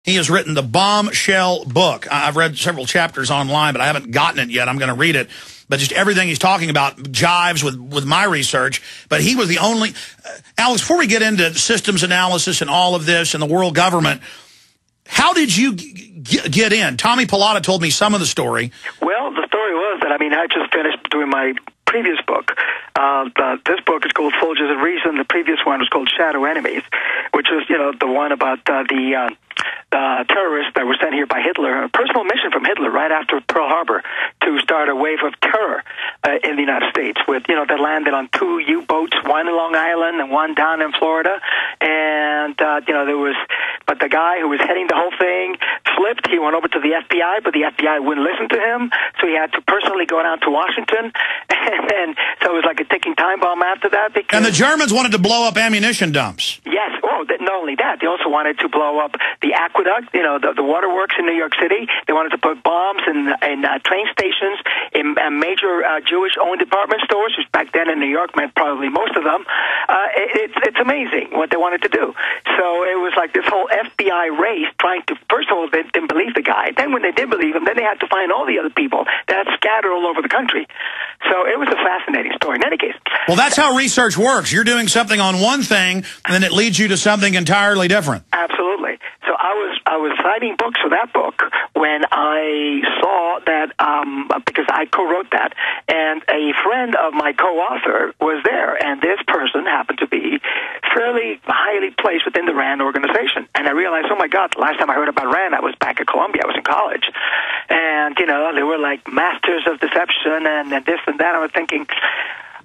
He has written the bombshell book. I've read several chapters online, but I haven't gotten it yet. I'm going to read it. But just everything he's talking about jives with my research. But he was the only... Alex, before we get into systems analysis and all of this and the world government, how did you get in? Tommy Pilata told me some of the story. Well, the story was that, I just finished doing my previous book. This book is called Soldiers of Reason. The previous one was called Shadow Enemies, which was, the one about the terrorists that were sent here by Hitler, a personal mission from Hitler right after Pearl Harbor to start a wave of terror in the United States with, that landed on 2 U-boats, one in Long Island and one down in Florida. And, but the guy who was heading the whole thing flipped. He went over to the FBI, but the FBI wouldn't listen to him. So he had to personally go down to Washington. And then, so it was like a ticking time bomb after that. And the Germans wanted to blow up ammunition dumps. Yes. Oh, not only that, they also wanted to blow up the aqueduct, the waterworks in New York City. They wanted to put bombs in train stations, in major Jewish-owned department stores, which back then in New York meant probably most of them. It's amazing what they wanted to do. So it was like this whole FBI race trying to, first of all, they didn't believe the guy. Then when they did believe him, then they had to find all the other people that had scattered all over the country. So it was a fascinating story. In any case. Well, that's how research works. You're doing something on one thing, and then it leads you to something entirely different. Absolutely. So I was citing books for that book when I saw that, because I co-wrote that, and a friend of my co-author was there, and this person happened to be fairly highly placed within the R.A.N.D. organization. And I realized, oh my God, the last time I heard about R.A.N.D, I was back at Columbia. I was in college. And, they were like masters of deception and this and that. I was thinking,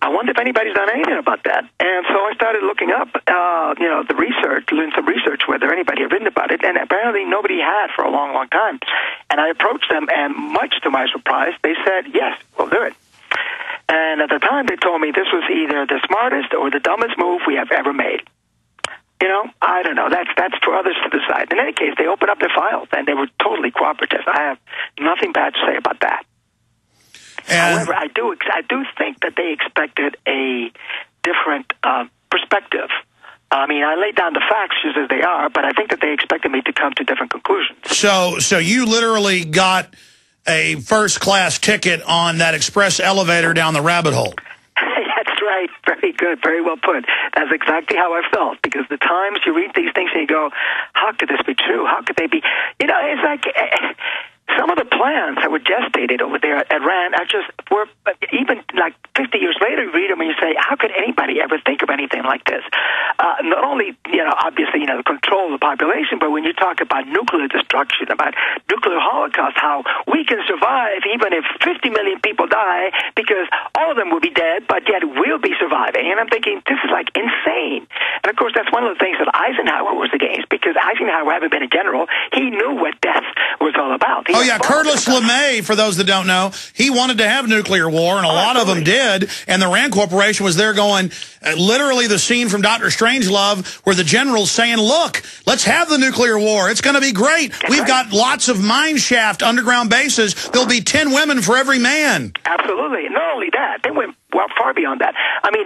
I wonder if anybody's done anything about that. And so I started looking up, the research, doing some research whether anybody had written about it, and apparently nobody had for a long, long time. And I approached them, and much to my surprise, they said, yes, we'll do it. And at the time, they told me this was either the smartest or the dumbest move we have ever made. I don't know. That's for others to decide. In any case, they opened up their files, and they were totally cooperative. I have nothing bad to say about that. However, I do think that they expected a different perspective. I laid down the facts just as they are, but I think that they expected me to come to different conclusions. So you literally got a first-class ticket on that express elevator down the rabbit hole. That's right. Very good. Very well put. That's exactly how I felt, because the times you read these things and you go, how could this be true? How could they be? It's like... some of the plans that were gestated over there at R.A.N.D. were even like 50 years later, you read them and you say, how could anybody ever think of anything like this? Not only, obviously, control the population, but when you talk about nuclear destruction, about nuclear holocaust, how we can survive even if 50 million people die, because all of them will be dead, but yet we'll be surviving. And I'm thinking, this is like insane. And of course, that's one of the things that Eisenhower was against, because Eisenhower, having been a general, he knew what death was all about. Oh, yeah, Curtis LeMay, for those that don't know, he wanted to have nuclear war, and a lot of them did, and the R.A.N.D. Corporation was there going, literally the scene from Dr. Strangelove where the general's saying, look, let's have the nuclear war. It's going to be great. We've got lots of mine shaft underground bases. There'll be 10 women for every man. Absolutely. Not only that, they went far beyond that.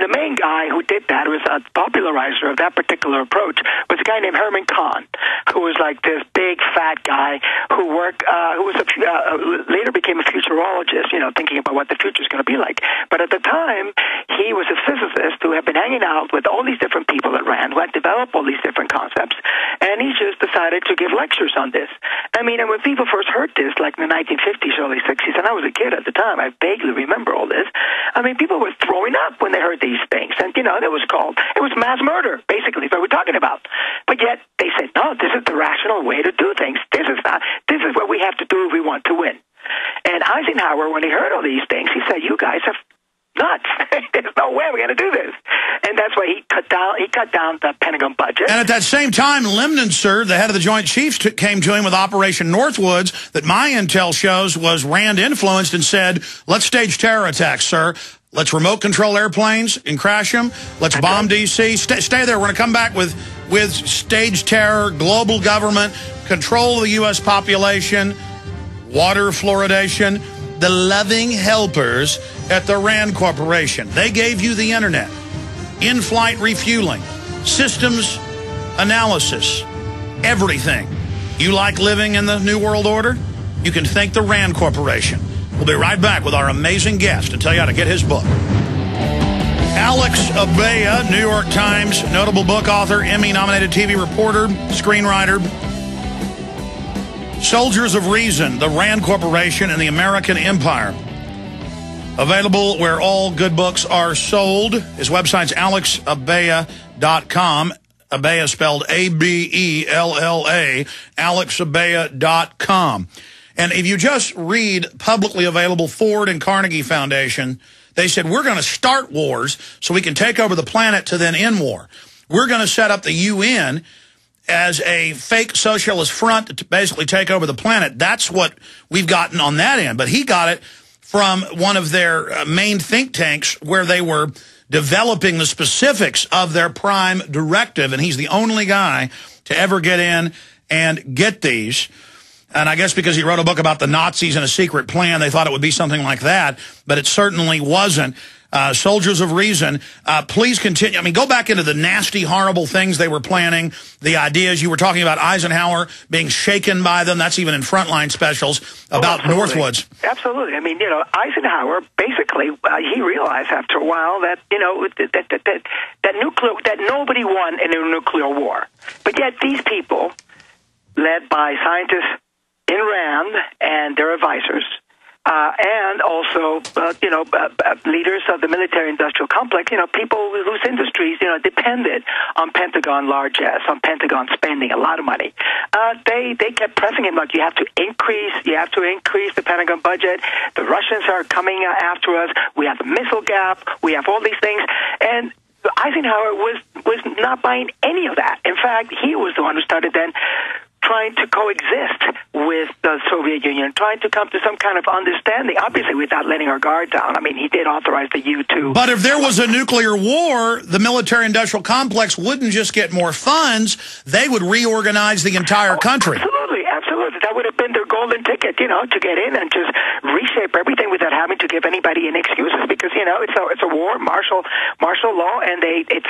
The main guy who did that, was a popularizer of that particular approach, was a guy named Herman Kahn, who was like this big, fat guy who worked, who was later became a futurologist, thinking about what the future is going to be like. But at the time, he was a physicist who had been hanging out with all these different people at R.A.N.D. who had developed all these different concepts, and he just decided to give lectures on this. And when people first heard this, like in the 1950s, early 60s, and I was a kid at the time, I vaguely remember all this, people were throwing up when they heard these things. And, it was mass murder, basically, is what we're talking about. But yet, they said, no, this is the rational way to do things. This is what we have to do if we want to win. And Eisenhower, when he heard all these things, he said, you guys are nuts. There's no way we're going to do this. And that's why he cut down the Pentagon budget. And at that same time, Lemnitzer, the head of the Joint Chiefs, came to him with Operation-Northwoods that my intel shows was R.A.N.D. influenced, and said, let's stage terror attacks, sir. Let's remote control airplanes and crash them. Let's bomb D.C. Stay there. We're going to come back with stage terror, global government, control of the U.S. population, water fluoridation, the loving helpers at the R.A.N.D. Corporation. They gave you the internet, in-flight refueling, systems analysis, everything. You like living in the New World Order? You can thank the R.A.N.D. Corporation. We'll be right back with our amazing guest and tell you how to get his book. Alex-Abella, New York Times, notable book author, Emmy-nominated TV reporter, screenwriter. Soldiers of Reason, the R.A.N.D. Corporation and the American Empire. Available where all good books are sold. His website's alex-abella.com. Abella spelled A-B-E-L-L-A, alex-abella.com. And if you just read publicly available Ford and Carnegie Foundation, they said, we're going to start wars so we can take over the planet to then end war. We're going to set up the UN as a fake socialist front to basically take over the planet. That's what we've gotten on that end. But he got it from one of their main think tanks where they were developing the specifics of their prime directive, and he's the only guy to ever get in and get these. And I guess because he wrote a book about the Nazis and a secret plan, they thought it would be something like that, but it certainly wasn't. Soldiers of Reason, please continue. I mean, go back into the nasty, horrible things they were planning, the ideas. You were talking about Eisenhower being shaken by them. That's even in Frontline specials about Northwoods. Absolutely. I mean, you know, Eisenhower, basically, he realized after a while that, you know, that nobody won in a nuclear war. But yet these people, led by scientists in R.A.N.D. and their advisors, and also, leaders of the military-industrial complex, you know, people whose industries, you know, depended on Pentagon largesse, on Pentagon spending a lot of money. They kept pressing him, like, you have to increase the Pentagon budget. The Russians are coming after us. We have the missile gap. We have all these things. And Eisenhower was not buying any of that. In fact, he was the one who started then trying to coexist with the Soviet Union, trying to come to some kind of understanding, obviously without letting our guard down. I mean, he did authorize the U-2. But if there was a nuclear war, the military-industrial complex wouldn't just get more funds, they would reorganize the entire country. Absolutely, absolutely. That would have been their golden ticket, you know, to get in and just reshape everything without having to give anybody any excuses, because, you know, it's a war, martial law, and it's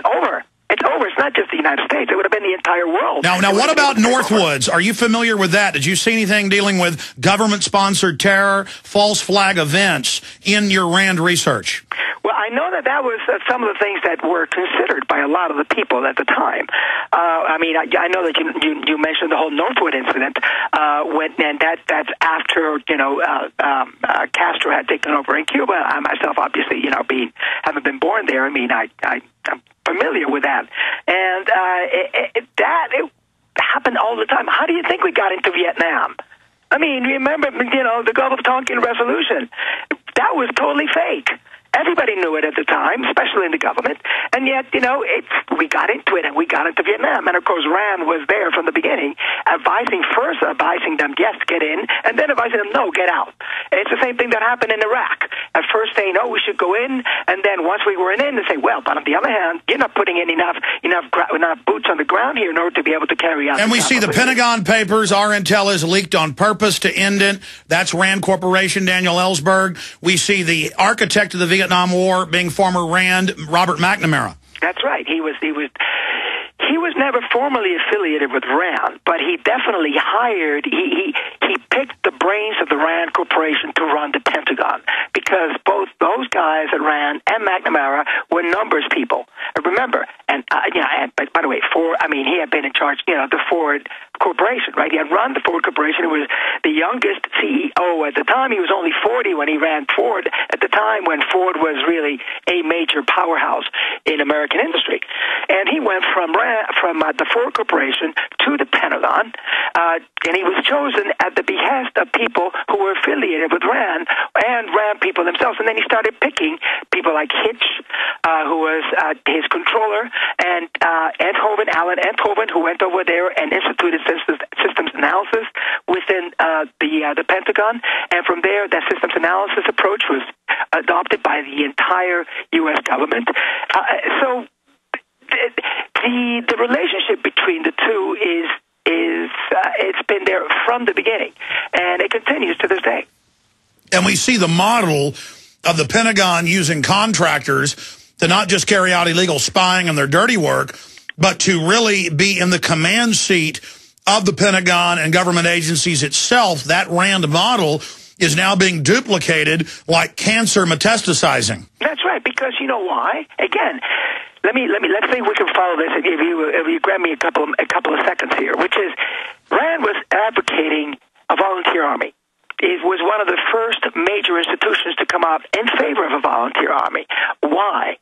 over. It's over. It's not just the United States. It would have been the entire world. Now, what about Northwoods? Are you familiar with that? Did you see anything dealing with government-sponsored terror, false flag events in your R.A.N.D. research? Well, I know that was some of the things that were considered by a lot of the people at the time. I mean, I know that you mentioned the whole Northwood incident, and that's after, you know, Castro had taken over in Cuba. I myself, obviously, you know, having been born there, I mean, I'm familiar with that. And it happened all the time. How do you think we got into Vietnam? I mean, remember, you know, the Gulf of Tonkin resolution. That was totally fake. Everybody knew it at the time, especially in the government, and yet, you know, we got into it, and we got into Vietnam, and of course, R.A.N.D. was there from the beginning, advising them, yes, get in, and then advising them, no, get out. And it's the same thing that happened in Iraq. At first saying, no, we should go in, and then once we were in, they say, well, but on the other hand, you're not putting in enough boots on the ground here in order to be able to carry out. And we see the Pentagon Papers, our intel is leaked on purpose to end it. That's R.A.N.D. Corporation, Daniel Ellsberg. We see the architect of the Vietnam War being former R.A.N.D., Robert McNamara. That's right. He was never formally affiliated with R.A.N.D., but he definitely hired. He picked the brains of the R.A.N.D. Corporation to run the Pentagon, because both those guys at R.A.N.D. and McNamara were numbers people. Remember, and by the way, he had been in charge, you know, the Ford Corporation, right? He had run the Ford Corporation. He was the youngest CEO at the time. He was only 40 when he ran Ford, at the time when Ford was really a major powerhouse in American industry. And he went from the Ford Corporation to the Pentagon, and he was chosen at the behest of people who were affiliated with R.A.N.D. and R.A.N.D. people themselves. And then he started picking people like Hitch, who was his controller, and Alan Enthoven, who went over there and instituted systems analysis within the Pentagon. And from there, that systems analysis approach was adopted by the entire U.S. government. So the relationship between the two is it's been there from the beginning, and it continues to this day. And we see the model of the Pentagon using contractors to not just carry out illegal spying and their dirty work, but to really be in the command seat of the Pentagon and government agencies itself, that R.A.N.D model is now being duplicated like cancer metastasizing. That's right, because you know why? Again, let's see if we can follow this if you grab me a couple of seconds here, which is R.A.N.D was advocating a volunteer army. It was one of the first major institutions to come out in favor of a volunteer army. Why?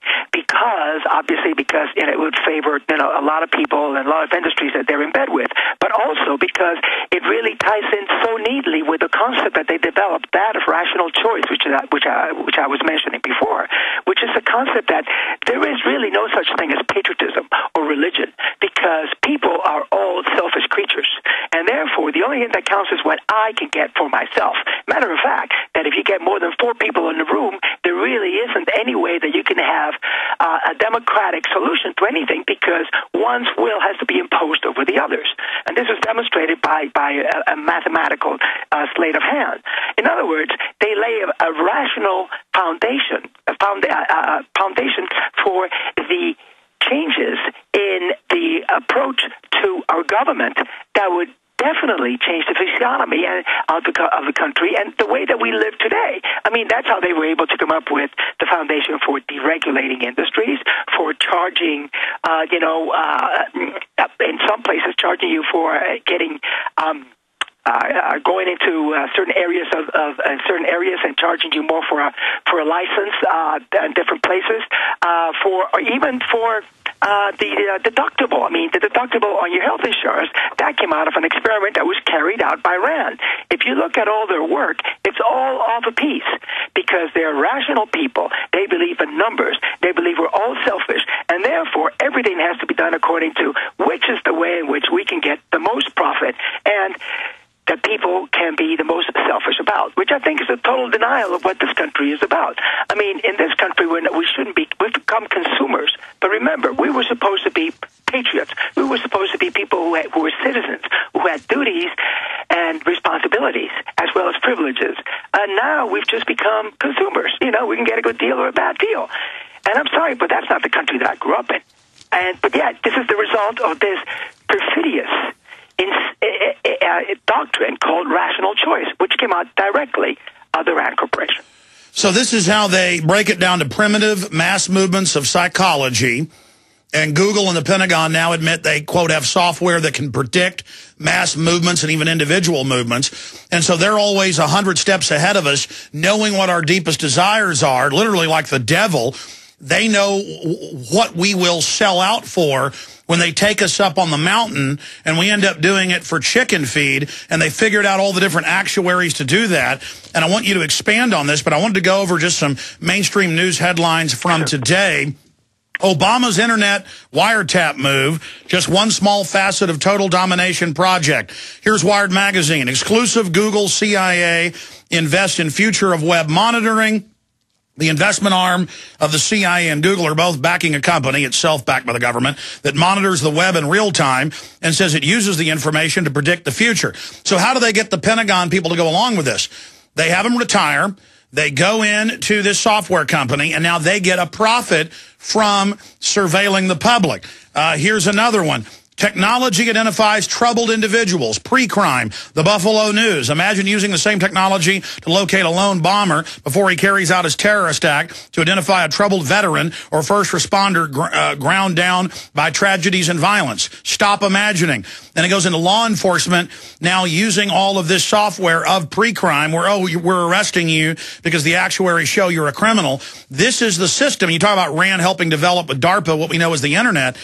Obviously because it would favor a lot of people and a lot of industries that they're in bed with, but also because it really ties in so neatly with the concept that they developed, that of rational choice, which I was mentioning before, which is the concept that there is really no such thing as patriotism or religion, because people are all selfish creatures, and therefore the only thing that counts is what I can get for myself. Matter of fact, that if you get more than 4 people in the room, there really isn't any way that you can have a democratic solution to anything, because one's will has to be imposed over the others. And this is demonstrated by a mathematical sleight of hand. In other words, they lay a rational foundation for the changes in the approach to our government that would definitely change the physiognomy of the country and the way that we live today. I mean, that's how they were able to come up with the foundation for deregulating industries, for charging, in some places charging you for getting going into certain areas of certain areas and charging you more for a license in different places, even for the deductible. I mean, the deductible on your health insurance, that came out of an experiment that was carried out by R.A.N.D. If you look at all their work, it's all off a piece, because they're rational people. They believe in numbers. They believe we're all selfish, and therefore everything has to be done according to which is the way in which we can get the most profit and that people can be the most selfish about, which I think is a total denial of what this country is about. I mean, in this country, we shouldn't be, we've become consumers. But remember, we were supposed to be patriots. We were supposed to be people who were citizens, who had duties and responsibilities, as well as privileges. And now we've just become consumers. We can get a good deal or a bad deal. And I'm sorry, but that's not the country that I grew up in. But yet, this is the result of this perfidious doctrine called rational choice, which came out directly of the R.A.N.D Corporation. So this is how they break it down to primitive mass movements of psychology. And Google and the Pentagon now admit they, quote, have software that can predict mass movements and even individual movements. And so they're always 100 steps ahead of us, knowing what our deepest desires are, literally like the devil. They know what we will sell out for when they take us up on the mountain, and we end up doing it for chicken feed, and they figured out all the different actuaries to do that. And I want you to expand on this, but I wanted to go over just some mainstream news headlines from today. Obama's internet wiretap move, just one small facet of total domination project. Here's Wired Magazine. Exclusive Google CIA invest in future of web monitoring. The investment arm of the CIA and Google are both backing a company, itself backed by the government, that monitors the web in real time and says it uses the information to predict the future. So how do they get the Pentagon people to go along with this? They have them retire. They go into this software company, and now they get a profit from surveilling the public. Here's another one. Technology identifies troubled individuals, pre-crime, the Buffalo News. Imagine using the same technology to locate a lone bomber before he carries out his terrorist act, to identify a troubled veteran or first responder ground down by tragedies and violence. Stop imagining. Then it goes into law enforcement now using all of this software of pre-crime where, oh, we're arresting you because the actuaries show you're a criminal. This is the system. You talk about R.A.N.D helping develop with DARPA what we know as the internet.